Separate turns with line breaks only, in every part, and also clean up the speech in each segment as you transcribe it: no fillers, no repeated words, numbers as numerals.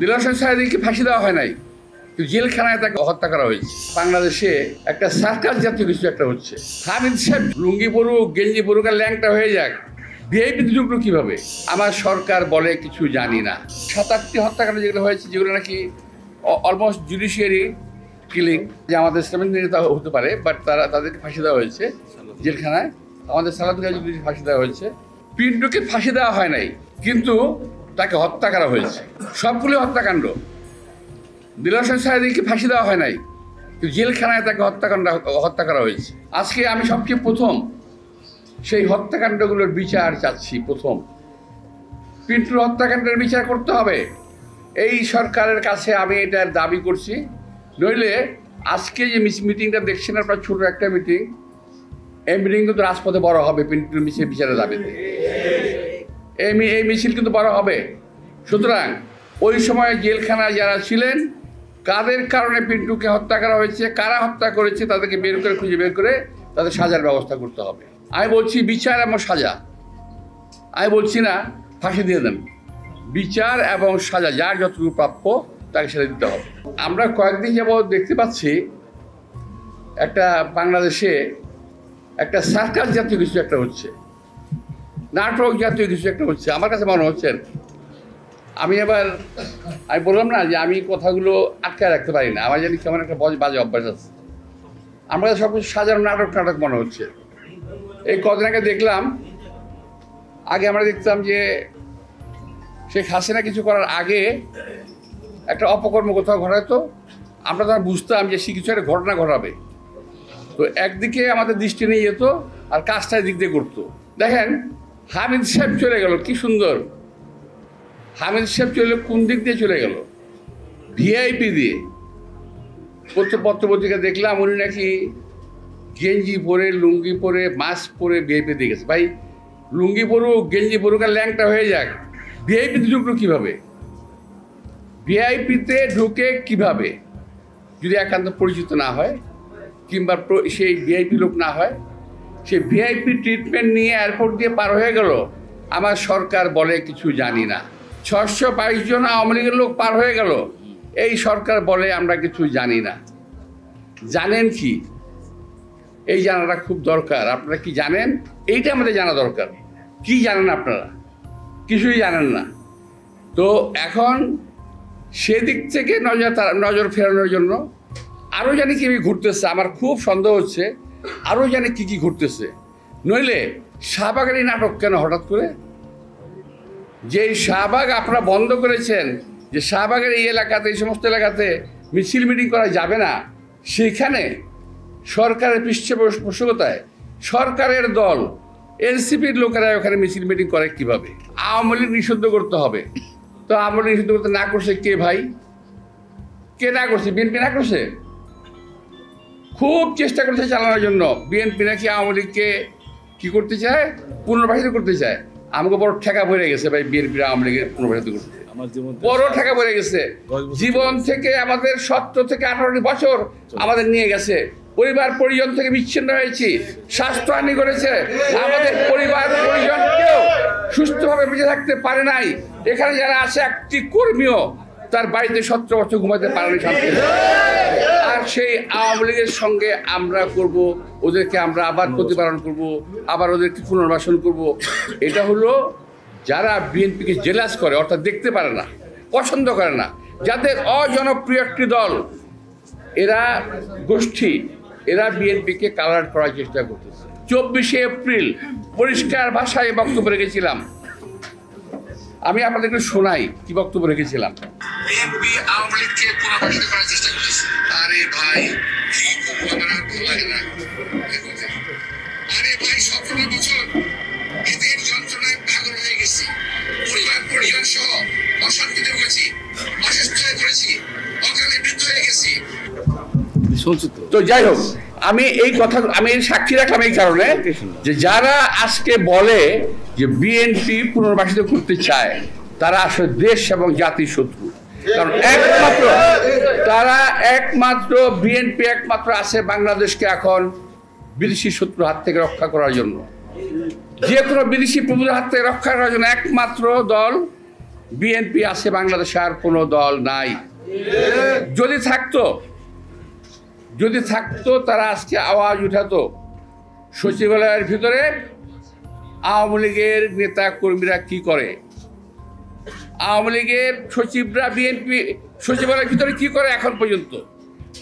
দিলওয়ার হোসেন সাঈদীকে ফাঁসি দেওয়া হয় নাই, জেলখানায় তাকে হত্যা করা হয়েছে। বাংলাদেশে একটা সার্কাস জাতীয় কিছু একটা হচ্ছে। হামিদ সাহেব লুঙ্গি পরুক, গেঞ্জি পরুক আর ল্যাংটা হয়ে যাক, ভিআইপি ঢুকলো কিভাবে? আমার সরকার বলে কিছু জানি না। 7-8টি হত্যাকাণ্ড যেগুলো হয়েছে, যেগুলো নাকি অলমোস্ট জুডিশিয়ারি কিলিং, যে আমাদের ইসলামিক নেতা হতে পারে, বাট তাদেরকে ফাঁসি দেওয়া হয়েছে জেলখানায়। আমাদের সালাদুল গাজীকে ফাঁসি দেওয়া হয়েছে। পিন্টুকে ফাঁসি দেওয়া হয় নাই, কিন্তু তাকে হত্যা করা হয়েছে। সবগুলি হত্যাকাণ্ড। দিলওয়ার হোসেন সাঈদীকে ফাঁসি দেওয়া হয় নাই, কিন্তু জেলখানায় তাকে হত্যা করা হয়েছে। আজকে আমি সবচেয়ে প্রথম সেই হত্যাকাণ্ডগুলোর বিচার চাচ্ছি। প্রথম পিন্টুর হত্যাকাণ্ডের বিচার করতে হবে। এই সরকারের কাছে আমি এটার দাবি করছি। নইলে আজকে যে মিটিংটা দেখছেন আপনার, ছোট একটা মিটিং, এই মিটিং কিন্তু রাজপথে বড় হবে পিন্টুর বিচারের দাবিতে। এই মিছিল কিন্তু বড় হবে। সুতরাং ওই সময় জেলখানায় যারা ছিলেন, কাদের কারণে পিন্টুকে হত্যা করা হয়েছে, কারা হত্যা করেছে, তাদেরকে খুঁজে বের করে তাদের সাজার ব্যবস্থা করতে হবে। আমি বলছি বিচার এবং সাজা। আমি বলছি না ফাঁসি দিয়ে দেন। বিচার এবং সাজা যার যতটুকু প্রাপ্য তাকে সেটা দিতে হবে। আমরা কয়েকদিন যাবৎ দেখতে পাচ্ছি একটা বাংলাদেশে একটা সার্কাস জাতীয় কিছু একটা হচ্ছে, নাটক জাতীয় কিছু একটা হচ্ছে। আমার কাছে মনে হচ্ছে, আমি বললাম না যে আমি কথাগুলো আটকায় রাখতে পারি না। আমার জানি কেমন একটা বাজে অভ্যাস আছে। আমার কাছে সব কিছু সাজানো নাটক মনে হচ্ছে। এই কদিন আগে দেখলাম, আগে আমরা দেখতাম যে শেখ হাসিনা কিছু করার আগে একটা অপকর্ম কোথাও ঘটাতো, আমরা তারা বুঝতাম যে সে কিছু একটা ঘটনা ঘটাবে, তো একদিকে আমাদের দৃষ্টি নিয়ে যেত আর কাজটা দিক দিয়ে করতো। দেখেন হামিদ সাহেব চলে গেল, কি সুন্দর। হামিদ সাহেব চলে কোন দিক দিয়ে চলে গেল? ভিআইপি দিয়ে। পত্রপত্রিকা দেখলাম উনি নাকি গেঞ্জি পরে, লুঙ্গি পরে, মাস্ক পরে ভিআইপি দিয়ে গেছে। ভাই, লুঙ্গি পরুক, গেঞ্জি পরুক আর ল্যাংটা হয়ে যাক, ভিআইপিতে ঢুকলো কিভাবে? ভিআইপিতে ঢুকে কিভাবে? যদি একান্ত পরিচিত না হয়, কিংবা সেই ভিআইপি লোক না হয়, সে ভিআইপি ট্রিটমেন্ট নিয়ে এয়ারপোর্ট দিয়ে পার হয়ে গেল। আমার সরকার বলে কিছু জানি না। 622 জন আওয়ামী লীগের লোক পার হয়ে গেল, এই সরকার বলে আমরা কিছু জানি না। জানেন কি? এই জানাটা খুব দরকার। আপনারা কি জানেন? এইটা আমাদের জানা দরকার। কি জানেন আপনারা? কিছুই জানেন না। তো এখন সেদিক থেকে নজর ফেরানোর জন্য আরও জানি কি ঘুরতেছে। আমার খুব সন্দেহ হচ্ছে আরও জানি কি ঘুরতেছে। নইলে শাহবাগের এই নাটক কেন হঠাৎ করে? যে শাহবাগ আপনারা বন্ধ করেছেন, যে শাহবাগের এই এলাকাতে, এই সমস্ত এলাকাতে মিছিল মিটিং করা যাবে না, সেখানে সরকারের পৃষ্ঠপোষকতায় সরকারের দল এনসিপির লোকেরা ওখানে মিছিল মিটিং করে কিভাবে? আওয়ামী লীগ নিষিদ্ধ করতে হবে। তো আওয়ামী লীগ নিষিদ্ধ করতে না করছে কে ভাই? কে না করছে? বিএনপি না করছে? খুব চেষ্টা করছে চালানোর জন্য। বিএনপি নাকি আওয়ামী লীগকে কী করতে চায়? পুনর্বাসিত করতে চায়। আমাকে বড় ঠেকা পড়ে গেছে ভাই, বিএনপির আওয়ামী লীগের পুনর্বাসিত করতে বড় ঠেকা পড়ে গেছে। জীবন থেকে আমাদের 17 থেকে 18 বছর আমাদের নিয়ে গেছে। পরিবার পরিজন থেকে বিচ্ছিন্ন হয়েছি, স্বাস্থ্যহানি করেছে। আমাদের পরিবার পরিজন কেউ সুস্থভাবে বেঁচে থাকতে পারে নাই। এখানে যারা আছে, একটি কর্মীও তার বাড়িতে 17 বছর ঘুমাতে পারেনি শান্তি। আর সেই আওয়ামী লীগের সঙ্গে আমরা করব, ওদেরকে আমরা আবার প্রতিপালন করব, আবার ওদেরকে পুনর্বাসন করব। এটা হলো যারা বিএনপিকে জেলাস করে, অর্থাৎ দেখতে পারে না, পছন্দ করে না, যাদের অজনপ্রিয় একটি দল, এরা গোষ্ঠী, এরা বিএনপিকে কালার করার চেষ্টা করতেছে। 24শে এপ্রিল পরিষ্কার ভাষায় বক্তব্য রেখেছিলাম। আমি আপনাদেরকে শোনাই কি বক্তব্য রেখেছিলাম। বিএনপি আওয়ামী লীগকে পুনর্বাসিত করার চেষ্টা করতেছে। আরে ভাই, আরে ভাই, 17 বছর এদের যন্ত্রণায় পাগল হয়ে গেছি। পরিবার পরিজন সহ অশান্তিতে ভুগেছি, অসুস্থ হয়ে পড়েছি, অকালে মৃত্যু হয়ে গেছি। তো যাই হোক, আমি সাক্ষী রাখলাম এই কারণে যে যারা আজকে বলে যে বিএনপি পুনর্বাসিত করতে চায়, তারা আসলে দেশ এবং জাতির শত্রু। কারণ বিএনপি একমাত্র আছে বাংলাদেশকে এখন বিদেশি শত্রুর হাত থেকে রক্ষা করার জন্য। যে কোনো বিদেশি প্রভুদের হাত থেকে রক্ষা করার জন্য একমাত্র দল বিএনপি আছে, বাংলাদেশে আর কোনো দল নাই। যদি থাকতো তারা আজকে আওয়াজ উঠাতো সচিবালয়ের ভিতরে আওয়ামী লীগের নেতা কর্মীরা কি করে, আওয়ামী লীগের সচিবরা বিএনপি সচিবালয়ের ভিতরে কি করে এখন পর্যন্ত।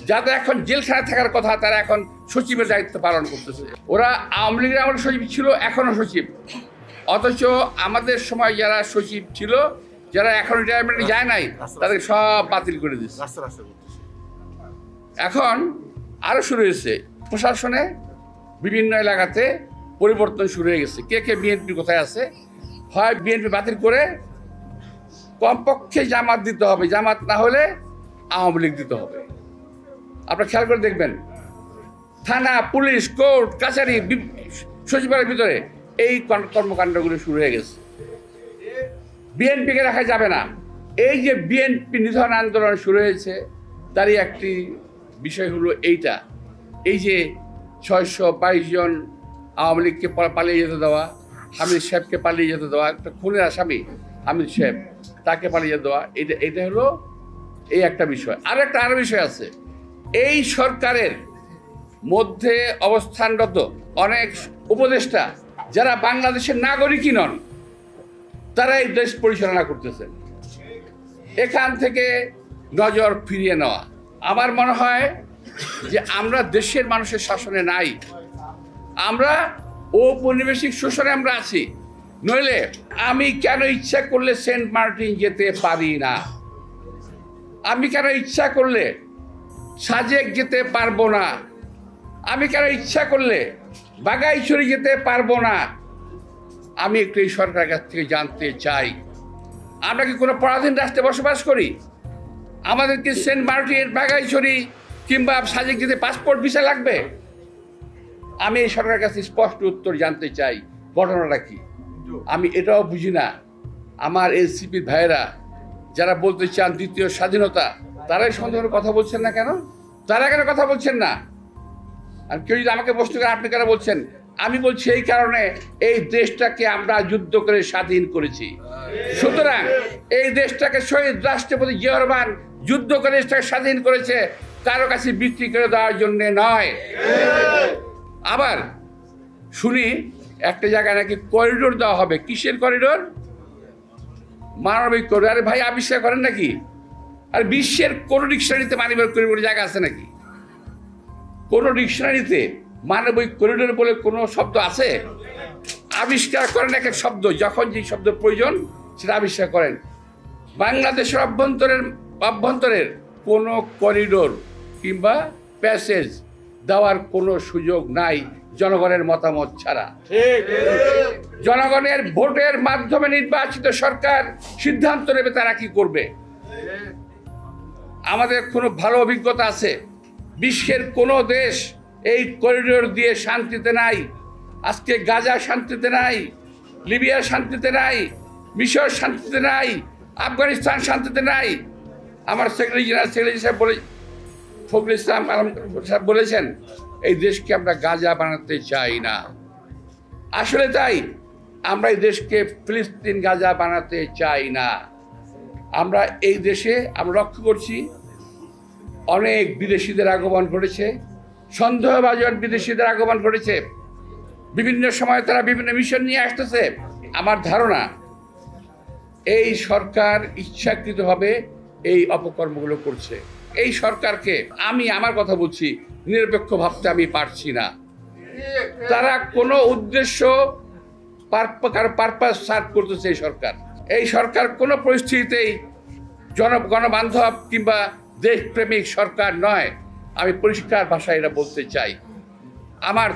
যাদের এখন জেলখানায় থাকার কথা তারা এখন সচিবের দায়িত্ব পালন করতেছে। ওরা আওয়ামী লীগের আমাদের সচিব ছিল, এখনো সচিব, অথচ আমাদের সময় যারা সচিব ছিল, যারা এখন রিটায়ারমেন্টে যায় নাই, তাদের সব বাতিল করে দিচ্ছে। এখন আরও শুরু হয়েছে, প্রশাসনে বিভিন্ন এলাকাতে পরিবর্তন শুরু হয়ে গেছে। কে কে বিএনপি কোথায় আছে, হয় বিএনপি বাতিল করে কমপক্ষে জামাত দিতে হবে, জামাত না হলে আওয়ামী লীগ দিতে হবে। আপনারা খেয়াল করে দেখবেন, থানা, পুলিশ, কোর্ট, কাছারি, সচিবালয়ের ভিতরে এই কর্মকাণ্ডগুলো শুরু হয়ে গেছে। বিএনপিকে রাখা যাবে না। এই যে বিএনপি নিধন আন্দোলন শুরু হয়েছে, তারই একটি বিষয় হলো এইটা, এই যে 622 জন আওয়ামী লীগকে পালিয়ে যেতে দেওয়া, হামিদ সাহেবকে পালিয়ে যেতে দেওয়া, একটা খুনের আসামি হামিদ সাহেব, তাকে পালিয়ে যেতে দেওয়া, এটা হলো এই একটা বিষয়। আরও বিষয় আছে, এই সরকারের মধ্যে অবস্থানরত অনেক উপদেষ্টা যারা বাংলাদেশের নাগরিকই নন, তারা এই দেশ পরিচালনা করতেছেন। এখান থেকে নজর ফিরিয়ে নেওয়া। আমার মনে হয় যে আমরা দেশের মানুষের শাসনে নাই, আমরা ঔপনিবেশিক শোষণে আমরা আছি। নইলে আমি কেন ইচ্ছা করলে সেন্ট মার্টিন যেতে পারি না, আমি কেন ইচ্ছা করলে সাজেক যেতে পারবো না, আমি কেন ইচ্ছা করলে বাগাইছড়ি যেতে পারবো না। আমি একটু এই সরকারের কাছ থেকে জানতে চাই, আমরা কি কোনো পরাধীন রাষ্ট্রে বসবাস করি? আমাদের কি সেন্ট মার্টিন, বাগাইছড়ি কিংবা সাজেক যেতে পাসপোর্ট ভিসা লাগবে? আমি এই সরকারের কাছে স্পষ্ট উত্তর জানতে চাই, ঘটনাটা কি। আমি এটাও বুঝি না, আমার এনসিপির ভাইয়েরা যারা বলতে চান দ্বিতীয় স্বাধীনতা, তারাই সন্দেহের কথা বলছেন না কেন? তারা কেন কথা বলছেন না? আর কেউ যদি আমাকে প্রশ্ন করে আপনি কেন বলছেন, আমি বলছি এই কারণে এই দেশটাকে আমরা যুদ্ধ করে স্বাধীন করেছি। সুতরাং এই দেশটাকে শহীদ রাষ্ট্রপতি জিয়াউর রহমান যুদ্ধ করে দেশটাকে স্বাধীন করেছে, কারো কাছে বিক্রি করে দেওয়ার জন্য নয়। আবার শুনি একটা জায়গায় নাকি করিডোর দেওয়া হবে। কিসের করিডোর? মানবিক করিডোর। আরে ভাই, আবিষ্কার করেন নাকি? আর বিশ্বের কোন ডিকশনারিতে মানবিক করিডোর জায়গা আছে নাকি? কোন ডিকশনারিতে মানবিক করিডোর বলে কোনো শব্দ আছে? আবিষ্কার করেন এক এক শব্দ, যখন যে শব্দ প্রয়োজন সেটা আবিষ্কার করেন। বাংলাদেশের অভ্যন্তরের কোনো করিডোর কিংবা প্যাসেজ দেওয়ার কোনো সুযোগ নাই জনগণের মতামত ছাড়া। জনগণের ভোটের মাধ্যমে নির্বাচিত সরকার সিদ্ধান্ত নেবে তারা কি করবে। আমাদের কোনো ভালো অভিজ্ঞতা আছে, বিশ্বের কোনো দেশ এই করিডোর দিয়ে শান্তিতে নাই। আজকে গাজা শান্তিতে নাই, লিবিয়া শান্তিতে নাই, মিশর শান্তিতে নাই, আফগানিস্তান শান্তিতে নাই। আমার সেক্রেটারি সাহেব ফখরুল ইসলাম আলম সাহেব বলেছেন, এই দেশকে আমরা গাজা বানাতে চাই না। আসলে তাই, আমরা এই দেশকে ফিলিস্তিন গাজা বানাতে চাই না। আমরা এই দেশে আমরা লক্ষ্য করছি অনেক বিদেশিদের আগমন ঘটেছে, সন্দেহভাজন বিদেশিদের আগমন ঘটেছে। বিভিন্ন সময় তারা বিভিন্ন মিশন নিয়ে আসতেছে। আমার ধারণা এই সরকার ইচ্ছাকৃতভাবে এই অপকর্মগুলো করছে। এই সরকারকে আমি আমার কথা বলছি, নিরপেক্ষ ভাবতে আমি পারছি না। তারা কোনো উদ্দেশ্য পারপাস সার্ভ করতেছে এই সরকার কোনো পরিস্থিতিতেই গণবান্ধব কিংবা দেশপ্রেমিক সরকার নয়। আমি পরিষ্কার ভাষায় এটা বলতে চাই। আমার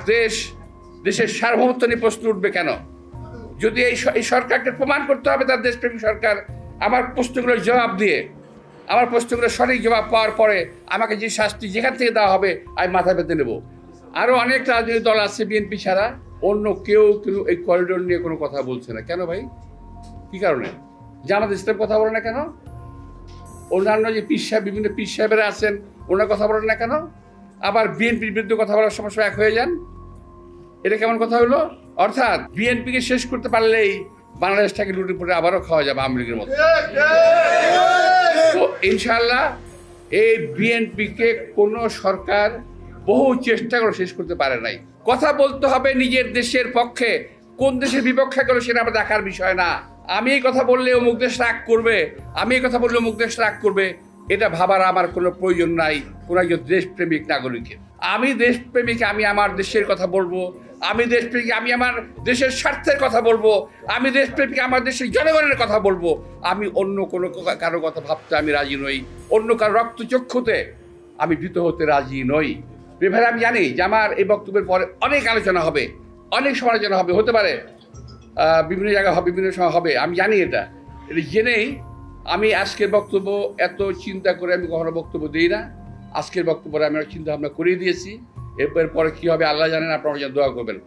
দেশের সার্বভৌমত্ব নিয়ে প্রশ্ন উঠবে কেন? যদি এই সরকারকে প্রমাণ করতে হবে তার দেশপ্রেমিক সরকার, আমার প্রশ্নগুলোর জবাব দিয়ে, আমার প্রশ্নগুলোর সঠিক জবাব পাওয়ার পরে আমাকে যে শাস্তি যেখান থেকে দেওয়া হবে আমি মাথা পেতে নেব। আরও অনেক রাজনৈতিক দল আছে বিএনপি ছাড়া, অন্য কেউ এই করিডোর নিয়ে কোনো কথা বলছে না। কেন ভাই? কী কারণে? জামাত ইসলাম কথা বলে না কেন? অন্যান্য যে বিভিন্ন পীর সাহেবেরা আছেন ওনার কথা বলেন না কেন? আবার বিএনপির বিরুদ্ধে কথা বলার সময় এক হয়ে যান। এটা কেমন কথা হলো? অর্থাৎ বিএনপিকে শেষ করতে পারলেই বাংলাদেশটাকে লুটে পুটে আবারও খাওয়া যাবে আওয়ামী লীগের মতো। তো ইনশাআল্লাহ এই বিএনপিকে কোনো সরকার বহু চেষ্টা করে শেষ করতে পারে নাই। কথা বলতে হবে নিজের দেশের পক্ষে, কোন দেশের বিপক্ষে গেল সেটা আমার দেখার বিষয় না। আমি এই কথা বললে অমুক দেশ রাগ করবে, আমি এই কথা বললে অমুক দেশ রাগ করবে, এটা ভাবার আমার কোনো প্রয়োজন নাই কোনো একজন দেশপ্রেমিক নাগরিকের। আমি দেশপ্রেমিক, আমি আমার দেশের কথা বলবো, আমি দেশপ্রেমিক, আমি আমার দেশের স্বার্থের কথা বলবো, আমি দেশপ্রেমিক, আমার দেশের জনগণের কথা বলবো। আমি অন্য কোনো কারো কথা ভাবতে আমি রাজি নই, অন্য কারো রক্তচক্ষুতে আমি ভীত হতে রাজি নই। এভাবে আমি জানি যে আমার এই বক্তব্যের পরে অনেক আলোচনা হবে, অনেক সমালোচনা হবে, হতে পারে বিভিন্ন জায়গায় হবে, বিভিন্ন সময় হবে, আমি জানি এটা জেনেই আমি আজকের বক্তব্য এত চিন্তা করে আমি কখনো বক্তব্য দিই না। আজকের বক্তব্যে আমি চিন্তা ভাবনা করিয়ে দিয়েছি, এরপর পরে কী হবে আল্লাহ জানেন, আপনারা দোয়া করবেন।